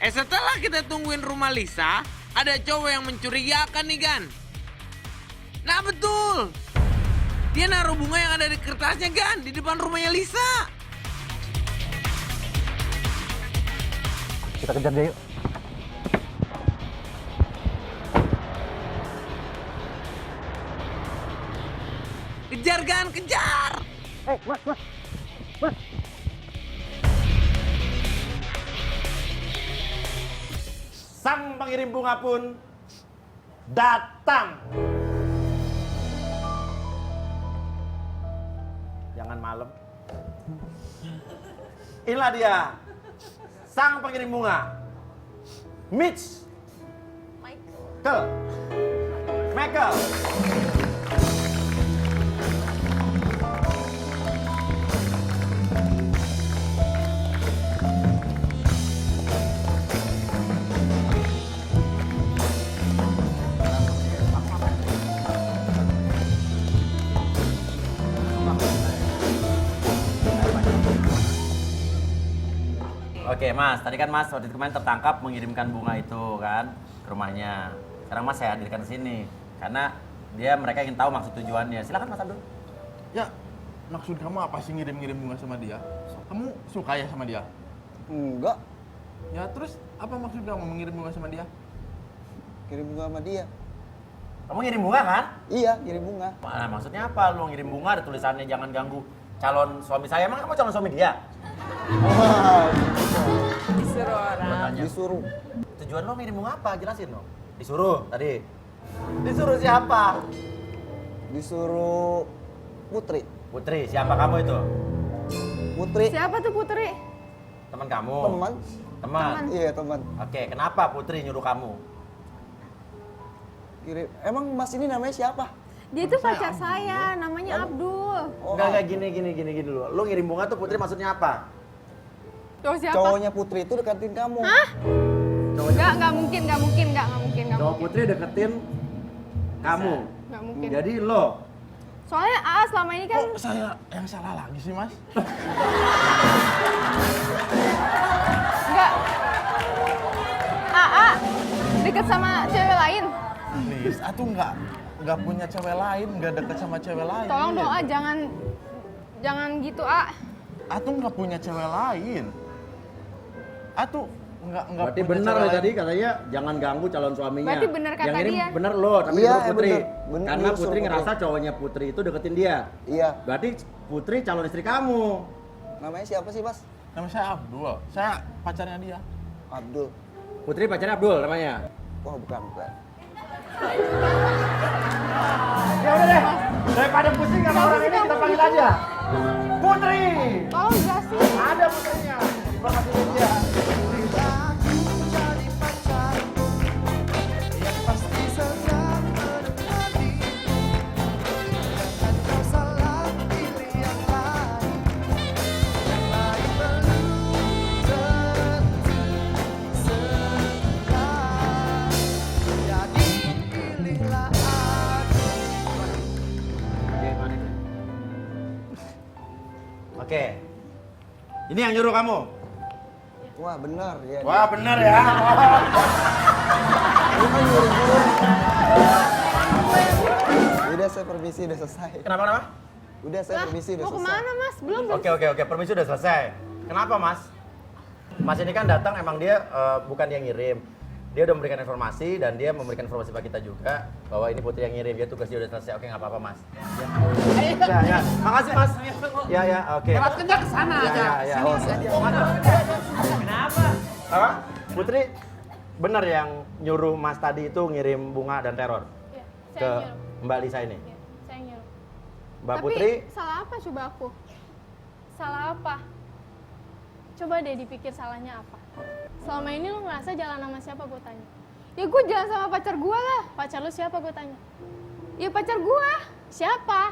Setelah kita tungguin rumah Lisa, ada cowok yang mencurigakan nih Gan. Nah betul, dia naruh bunga yang ada di kertasnya Gan, di depan rumahnya Lisa. Kita kejar dia yuk. Kejar Gan, kejar! Mas. Sang pengirim bunga pun datang. Jangan malam. Inilah dia, sang pengirim bunga, Mitch. Michael. Oke Mas, tadi kan Mas waktu itu kemarin tertangkap mengirimkan bunga itu kan ke rumahnya. Sekarang Mas saya hadirkan ke sini karena mereka ingin tahu maksud tujuannya. Silakan Mas Abdul. Ya, maksud kamu apa sih ngirim-ngirim bunga sama dia? Kamu suka ya sama dia? Enggak, Ya terus apa maksud kamu mengirim bunga sama dia? kirim bunga sama dia. Kamu ngirim bunga kan? Iya, kirim bunga. Nah, maksudnya apa? Lu ngirim bunga ada tulisannya jangan ganggu calon suami saya. Emang kamu calon suami dia? Disuruh orang. Disuruh. Tujuan lo ngirim bunga apa? Jelasin dong. Disuruh tadi. Disuruh siapa? Disuruh Putri. Putri, siapa kamu itu? Putri, Siapa tuh Putri? Teman kamu? teman. Teman. Iya, teman. Oke, kenapa Putri nyuruh kamu? Kirim. Emang Mas ini namanya siapa? Dia itu pacar saya, namanya Abdul. Oh, Enggak gini dulu. Lu ngirim bunga tuh Putri maksudnya apa? Cowok siapa? cowoknya Putri itu deketin kamu. Hah? Cowoknya Nggak mungkin. Cowok Putri deketin kamu. Nggak mungkin. Jadi lo Soalnya selama ini kan Kok saya yang salah lagi sih Mas? nggak. Deket sama cewek lain. Nis, aku nggak punya cewek lain, nggak deket sama cewek lain. Tolong dong Nis. jangan gitu Aku nggak punya cewek lain. Aku nggak berarti punya benar cewek lain. tadi katanya jangan ganggu calon suaminya. Berarti benar kata yang ngirim dia. bener lo, tapi Iya, nyuruh Putri. bener. Karena Nyuruh Putri Putri. ngerasa cowoknya Putri itu deketin dia. Iya. Berarti Putri calon istri kamu. Namanya siapa sih, Mas? Nama saya Abdul. Saya pacarnya dia. Abdul. Putri pacarnya Abdul namanya. Wah, bukan. Ya udah deh, daripada pusing sama orang ini kita panggil aja. Putri. tolong jelasin. Ada putrinya. Terima kasih dia. Oke. Ini yang nyuruh kamu. Wah, benar. Ya, Wah, benar ya. Udah, saya permisi, udah selesai. Kenapa? Udah, saya permisi, udah Mau selesai. kemana Mas? Belum. Oke, permisi udah selesai. Kenapa, Mas? Mas ini kan datang emang dia bukan dia ngirim. Dia udah memberikan informasi dan dia memberikan informasi pada kita juga bahwa ini Putri yang ngirim. Dia tugas dia udah selesai. Oke, nggak apa-apa, Mas. Ya. Makasih, Mas. Ya, oke. Lewat kerja ke sana aja. Ya. Sini aja. Kenapa? Apa? Putri benar yang nyuruh Mas tadi itu ngirim bunga dan teror Iya, ke saya nyuruh. Mbak Lisa ini. Iya, saya nyuruh. Mbak Tapi Putri, salah apa coba aku? Salah apa? Coba deh dipikir salahnya apa. Selama ini lu ngerasa jalan sama siapa gue tanya? Ya gue jalan sama pacar gue lah. Pacar lu siapa gue tanya? Ya pacar gue. Siapa?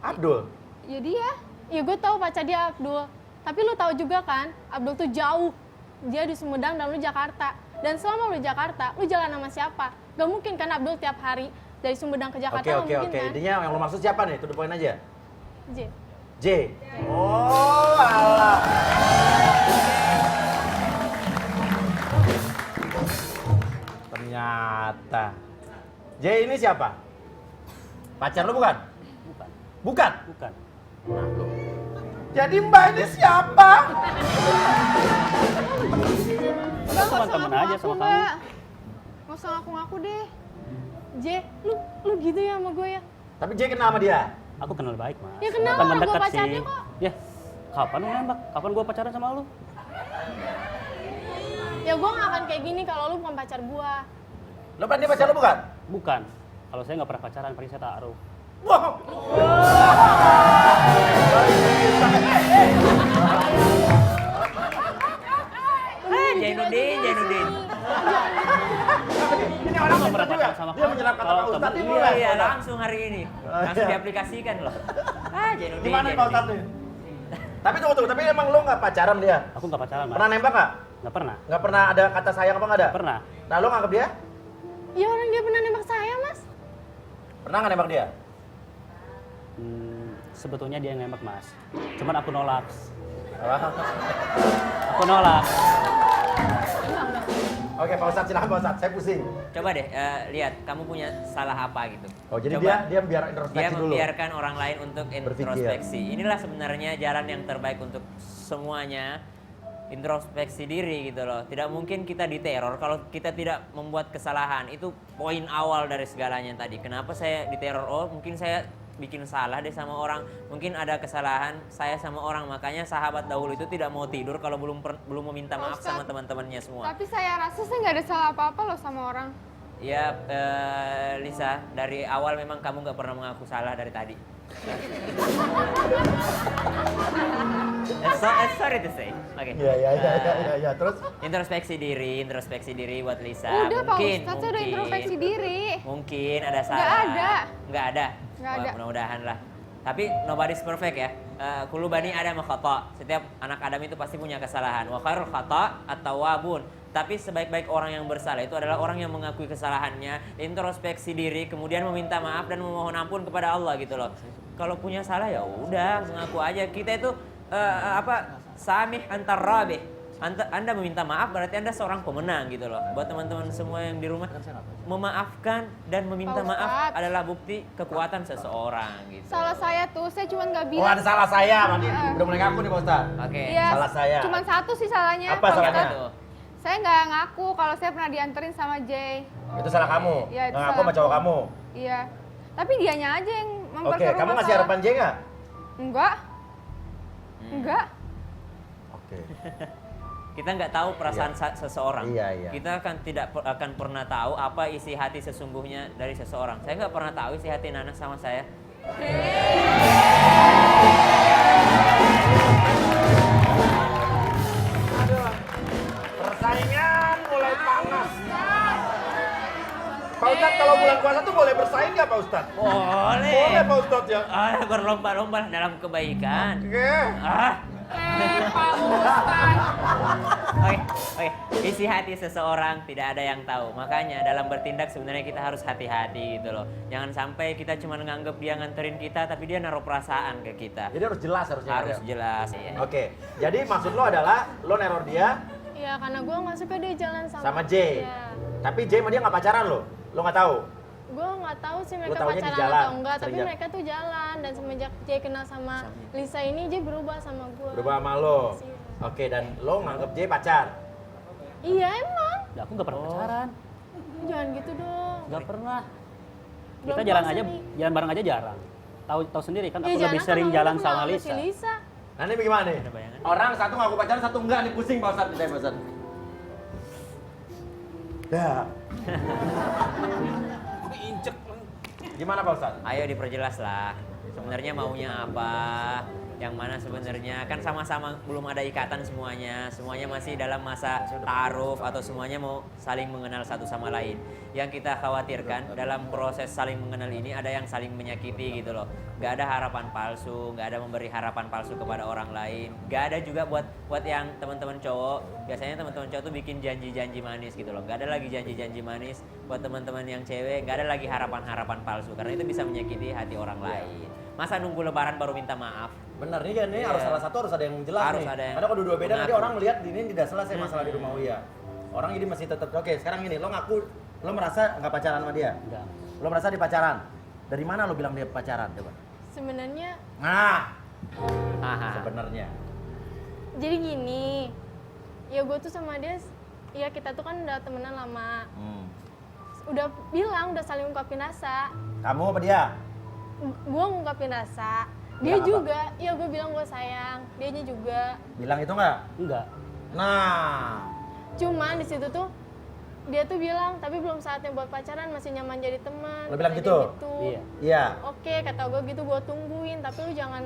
Abdul. Ya dia. Ya gue tahu pacar dia Abdul. Tapi lu tahu juga kan, Abdul tuh jauh. Dia di Sumedang dan lu Jakarta. Dan selama lu Jakarta, lu jalan sama siapa? Gak mungkin kan Abdul tiap hari dari Sumedang ke Jakarta, gak mungkin kan? Intinya yang lo maksud siapa nih? To the point aja. J. J. Oh, alah. ternyata. J ini siapa? Pacar lu bukan? Bukan. Bukan? Bukan. Nah, lu. Jadi Mbak ini siapa? Mbak, Cuma temen aja sama kamu. Mbak. Nggak usah ngaku-ngaku deh. J, lu gitu ya sama gue ya? Tapi J kenal sama dia? Aku kenal baik, Mas. Ya kenal, Teman orang gua dekat pacarnya sih. kok. Ya, kapan lu nembak? Kapan gua pacaran sama lu? Ya gue nggak akan kayak gini kalau lu bukan pacar gue. Lo kan dia pacar lu bukan? Bukan. Kalau saya nggak pernah pacaran, paling saya taruh. Wah. Jainuddin. Ini orang Nggak pintar pernah juga. pacaran sama Dia kamu. menyerap kata Kalau Pak Ustadz temen ini iya, mulai. Iya, langsung hari ini. Langsung iya. diaplikasikan loh. Jainuddin. Gimana nih Pak Ustadz nih? Tapi tunggu, tapi emang lo nggak pacaran dia? Aku nggak pacaran, Mas. Pernah nembak nggak? Nggak pernah. Nggak pernah ada kata sayang apa nggak ada? Pernah. Nah lo nganggap dia? Ya orang dia pernah nembak saya, Mas. Pernah nggak nembak dia? Sebetulnya dia yang nembak, Mas. Cuman aku nolak. Apa? Aku nolak. Oke Pak Ustadz, silahkan Pak Ustadz, saya pusing. Coba deh lihat kamu punya salah apa gitu. Oh jadi Coba. dia biar Dia introspeksi dulu. membiarkan orang lain untuk Berpikir. introspeksi. Inilah sebenarnya jalan yang terbaik untuk semuanya. Introspeksi diri gitu loh. Tidak mungkin kita diteror kalau kita tidak membuat kesalahan. Itu poin awal dari segalanya tadi. Kenapa saya diteror? Oh, mungkin saya bikin salah deh sama orang. Mungkin ada kesalahan saya sama orang. Makanya sahabat dahulu itu tidak mau tidur kalau belum meminta maaf Ustaz, sama teman-temannya semua. Tapi saya rasa saya nggak ada salah apa-apa loh sama orang. Ya, Lisa, dari awal memang kamu nggak pernah mengaku salah dari tadi. Sorry to say. Oke. Iya. Terus? Introspeksi diri buat Lisa. Udah Pak mungkin, Ustadz, saya udah introspeksi diri. Mungkin ada salah. Nggak ada. Nggak ada. Nggak Wah, ada. mudah-mudahan lah. Tapi nobody's perfect ya. Kullu bani Adam khata. Setiap anak Adam itu pasti punya kesalahan. Wa khairul khata at-tawwabun. Tapi sebaik-baik orang yang bersalah itu adalah orang yang mengakui kesalahannya, introspeksi diri, kemudian meminta maaf dan memohon ampun kepada Allah gitu loh. Kalau punya salah ya udah mengaku aja. Kita itu samih antar rabih. Anda meminta maaf berarti Anda seorang pemenang gitu loh. Buat teman-teman semua yang di rumah, memaafkan dan meminta Pak maaf Ustadz. adalah bukti kekuatan seseorang gitu. Salah saya tuh, saya cuma nggak Oh bilang. ada salah saya, berarti udah mulai ngaku nih Pak Ustadz. Oke. Iya, Salah saya. Cuma satu sih salahnya. Apa Pak salahnya? Ustadz. Tuh. Saya nggak ngaku kalau saya pernah dianterin sama Jay. Itu salah kamu. Iya, itu Nggak ngaku sama salah cowok aku. kamu. Iya. Tapi dianya aja yang Oke, memperkeruh kamu ngasih masalah. harapan J nggak? Enggak. Enggak. Oke. Kita nggak tahu perasaan seseorang. Iya. Kita tidak akan pernah tahu apa isi hati sesungguhnya dari seseorang. Saya nggak pernah tahu isi hati Nana sama saya. Persaingan mulai panas. Pak Ustadz kalau bulan puasa tuh boleh bersaing nggak Pak Ustadz? Boleh. Boleh Pak Ustadz ya. Berlomba-lomba dalam kebaikan. Oke. Oke. Isi hati seseorang tidak ada yang tahu. Makanya dalam bertindak sebenarnya kita harus hati-hati gitu loh. Jangan sampai kita cuma nganggep dia nganterin kita, tapi dia naruh perasaan ke kita. Jadi harus jelas harusnya. Harus ya? jelas. Iya. Oke. Jadi maksud lo adalah lo neror dia Iya, karena gue nggak suka dia jalan sama J. Iya. Tapi J sama dia nggak pacaran lo. Lo nggak tahu. Gue nggak tahu sih mereka taunya di pacaran jalan, atau enggak, tapi sering mereka tuh jalan dan semenjak Jay kenal sama Lisa ini Jay berubah sama gue. Berubah sama lo. Iya. Oke, dan lo nganggep J pacar. Iya emang. Ya, aku nggak pernah pacaran. Jangan gitu dong. Nggak pernah. Belum Kita jalan puasa aja, nih. jalan bareng aja jarang. Tahu sendiri kan, Ya, aku lebih jangan sering sama jalan lu sama kenal Lisa. si Lisa. Nah ini bagaimana nih? Ada bayangan? Orang satu ngaku pacaran, satu enggak nih pusing Pak Ustadz. Pak Ustadz. Ya. Gimana Pak Ustadz? Ayo diperjelas lah. Sebenarnya maunya apa? Yang mana sebenarnya kan sama-sama belum ada ikatan semuanya. Semuanya masih dalam masa ta'aruf atau semuanya mau saling mengenal satu sama lain. Yang kita khawatirkan dalam proses saling mengenal ini ada yang saling menyakiti gitu loh. Gak ada harapan palsu, gak ada memberi harapan palsu kepada orang lain. Gak ada juga buat yang teman-teman cowok. Biasanya teman-teman cowok tuh bikin janji-janji manis gitu loh. Gak ada lagi janji-janji manis buat teman-teman yang cewek. Gak ada lagi harapan-harapan palsu karena itu bisa menyakiti hati orang lain. Masa nunggu lebaran baru minta maaf? Bener nih kan, nih Iya. harus salah satu harus ada yang jelas Harus nih. ada yang Karena kalau dua beda nanti mengaku. orang melihat ini tidak selesai masalah di rumah Uya. Orang ini masih tetap oke. Sekarang gini, lo ngaku lo merasa nggak pacaran sama dia? Enggak. Lo merasa dia pacaran? Dari mana lo bilang dia pacaran? Coba. Sebenarnya Nah, Aha. sebenarnya. jadi gini, ya gue tuh sama dia, ya kita tuh kan udah temenan lama. Udah bilang, udah saling ungkapin rasa. Kamu apa dia? Gue ngungkapin rasa, dia Bilang apa? juga, ya gue bilang gue sayang, dianya juga. Bilang itu nggak? Enggak. Nah, Cuman di situ tuh dia tuh bilang, tapi belum saatnya buat pacaran, masih nyaman jadi teman. Lo bilang Kata gitu? dia Iya. iya. Oke, kata gue gitu, gue tungguin. Tapi lu jangan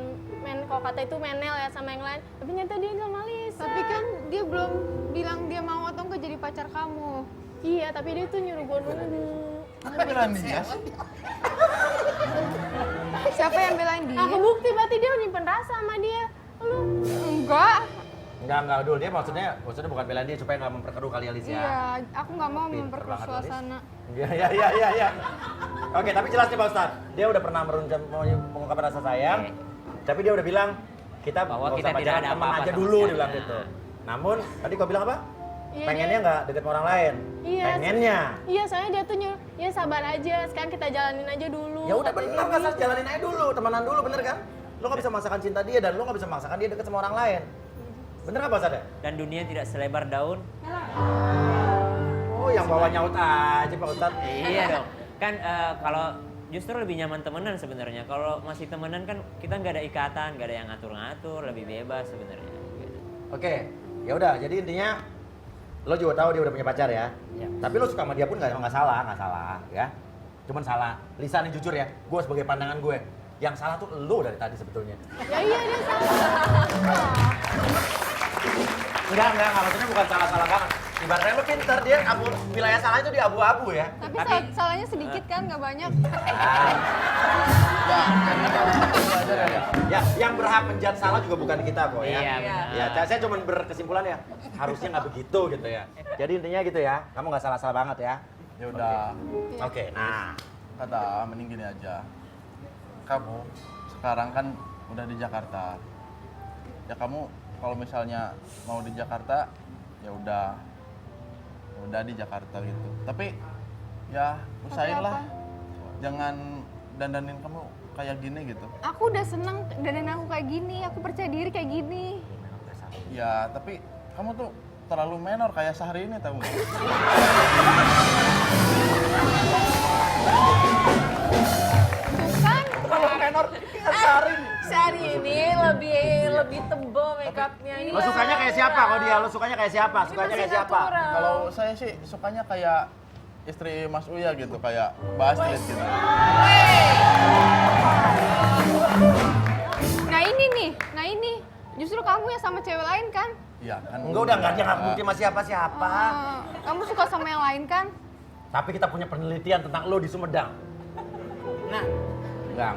kalau kata itu menel ya sama yang lain. Tapi ternyata dia sama Lisa. Tapi kan dia belum bilang dia mau atau enggak jadi pacar kamu. Iya, tapi dia tuh nyuruh gue nunggu. Kamu belain dia sih? Siapa yang belain dia? Nah, kebukti berarti dia nyimpen rasa sama dia. Lu Enggak. Enggak, Dul. Dia maksudnya bukan belain dia supaya nggak memperkeruh kali Alicia. Iya, aku nggak mau Pinter memperkeruh banget, Alis. suasana. Iya. Oke, tapi jelas nih Pak Ustadz. Dia udah pernah mengungkapkan rasa sayang. Tapi dia udah bilang, kita Bahwa nggak kita usah tidak pacaran, ada teman apa-apa aja sama dulu, sekali. dia bilang gitu. Namun, tadi kau bilang apa? Iya, Pengennya nggak deket sama orang lain. Iya. Pengennya. Iya, soalnya dia tuh nyuruh, ya sabar aja, sekarang kita jalanin aja dulu. Ya udah Kata bener dia kan, gitu. jalanin aja dulu, temenan dulu, bener kan? Lo nggak bisa memaksakan cinta dia dan lo nggak bisa memaksakan dia deket sama orang lain. Bener nggak Pak Ustadz ya? Dan dunia tidak selebar daun. Oh, yang bawa nyaut aja Pak Ustadz. Iya dong. Kan kalau justru lebih nyaman temenan sebenarnya. Kalau masih temenan kan kita nggak ada ikatan, nggak ada yang ngatur-ngatur, lebih bebas sebenarnya. Gitu. Oke, ya udah. Jadi intinya lo juga tahu dia udah punya pacar ya. Ya. Tapi lo suka sama dia pun nggak salah ya. Cuman salah. Lisa nih jujur ya, gue sebagai pandangan gue, yang salah tuh lo dari tadi sebetulnya. Ya iya, dia salah. Enggak, maksudnya bukan salah-salah banget. Ibaratnya lo pinter, dia wilayah salah itu di abu-abu ya. Tapi, Tapi- salahnya sedikit kan, nggak banyak. Ya, yang berhak menjat salah juga bukan kita kok ya. Iya, benar. Ya, saya cuma berkesimpulan ya, harusnya nggak begitu gitu ya. Jadi intinya gitu ya, kamu nggak salah-salah banget ya. Ya udah. Oke, nah. Kata, mending gini aja. Kamu sekarang kan udah di Jakarta. Ya kamu kalau misalnya mau di Jakarta, ya udah di Jakarta gitu. Tapi ya usahainlah, jangan dandanin kamu kayak gini gitu. Aku udah seneng dan aku kayak gini, aku percaya diri kayak gini. Ya tapi kamu tuh terlalu menor kayak sehari ini tahu nggak? Tuh kan, Kalau menor, sehari. Sehari ini lebih tebal makeupnya ini. Lo sukanya kayak siapa kalau dia? Lo sukanya kayak siapa? Sukanya kayak siapa? Kalau saya sih sukanya kayak istri Mas Uya gitu, kayak Mbak Astrid gitu. nah ini, justru kamu yang sama cewek lain kan? Iya kan. Enggak, udah nggak, dia nggak bukti sama siapa-siapa. Kamu suka sama yang lain kan? Tapi kita punya penelitian tentang lo di Sumedang. Nah, Enggak.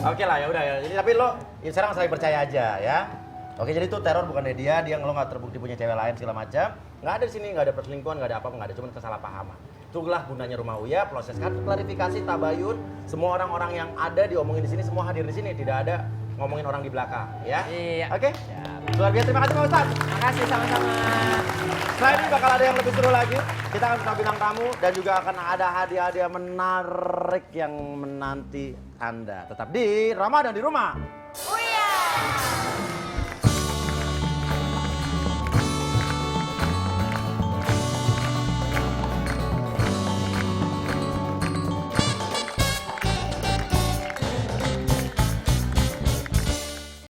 Oke lah, ya udah ya. Jadi tapi lo ya sekarang saling percaya aja ya. Oke, jadi itu teror bukan dari dia lo nggak terbukti punya cewek lain segala macam. Nggak ada di sini, nggak ada perselingkuhan, nggak ada apa-apa, nggak ada, cuma kesalahpahaman. Itulah gunanya Rumah Uya, proses klarifikasi, tabayun. Semua orang-orang yang ada diomongin di sini, semua hadir di sini, tidak ada ngomongin orang di belakang, ya. Iya. Oke. Luar biasa, terima kasih Pak Ustadz. makasih sama-sama. Setelah ini bakal ada yang lebih seru lagi. Kita akan bersama bintang tamu dan juga akan ada hadiah-hadiah menarik yang menanti Anda. Tetap di Ramadan di Rumah. Oh iya.